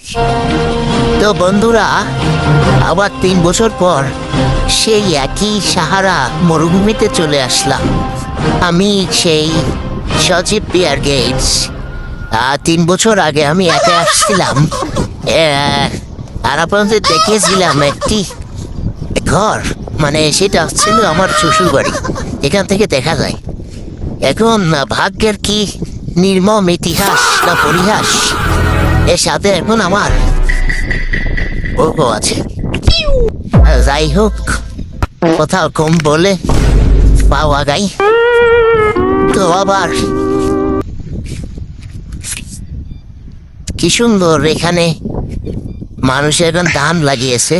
তো বন্ধুরা, আবার 3 বছর পর সেই একই সাহারা মরুভূমিতে চলে আসলাম। আমি সেই সজীব বিয়ার গেটস। 3 বছর আগে আমি একা আসছিলাম, আর আপনাদের দেখিয়েছিলাম একটি ঘর, মানে সেটা ছিল আমার শ্বশুর বাড়ি। এখান থেকে দেখা যায়। এখন ভাগ্যের কি নির্মম ইতিহাস না পরিহাস, এর সাথে এখন আমার ও আছে। যাই হোক, কোথাও কম বলে পাওয়া গাই। তো আবার কি সুন্দর এখানে মানুষ এখন ধান লাগিয়েছে।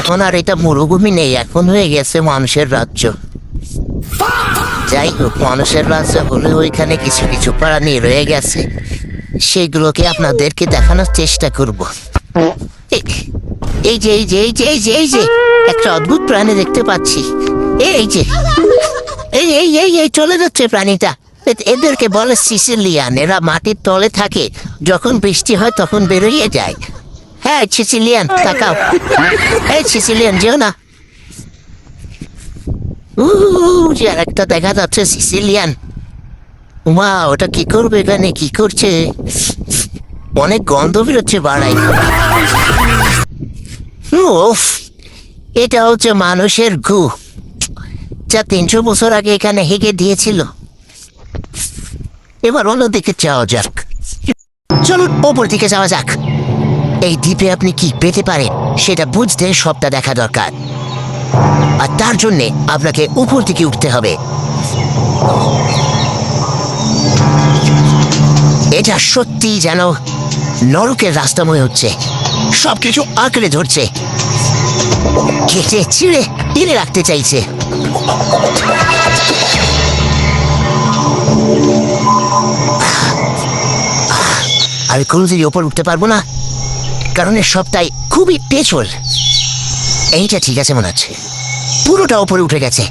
এখন আর এটা মরুভূমি নেই, এখন হয়ে গেছে মানুষের রাজ্য। যাই হোক, মানুষের রাজ্য হলে ওইখানে কিছু কিছু প্রাণী রয়ে গেছে, সেগুলোকে আপনাদেরকে দেখানোর চেষ্টা করব। এই যে এই যে এই যে এই যে এই যে একটা অদ্ভুত প্রাণী দেখতে পাচ্ছি। এই যে এই এই এই এই চলে যাচ্ছে প্রাণীটা। এদেরকে বলে সিসিলিয়ান। এরা মাটির তলে থাকে, যখন বৃষ্টি হয় তখন বেরোয় যায়। হ্যাঁ সিসিলিয়ান, তাকাও। এই সিসিলিয়ান, যেও না। যে আরেকটা দেখা যাচ্ছে সিসিলিয়ান। মা, ওটা কি করবে এখানে, কি করছে? অনেক গন্ধ বেরোচ্ছে বাড়াই। উফ, এটা হচ্ছে মানুষের গু, যা 300 বছর আগে এখানে হেগে দিয়েছিল। এবার অন্যদিকে যাওয়া যাক। চলুন ওপর দিকে যাওয়া যাক। এই দ্বীপে আপনি কি পেতে পারেন সেটা বুঝতে সবটা দেখা দরকার, আর তার জন্যে আপনাকে উপর দিকে উঠতে হবে। এটা সত্যি যেন নরকের রাস্তা মনে হচ্ছে। সবকিছু আঁকড়ে ধরছে, কেটে ছিঁড়ে টেনে রাখতে চাইছে। আমি কোনোদিনই ওপর উঠতে পারবো না, কারণ এর সবটাই খুবই পেছল। এইটা ঠিক আছে মনে হচ্ছে, পুরোটা ওপরে উঠে গেছে।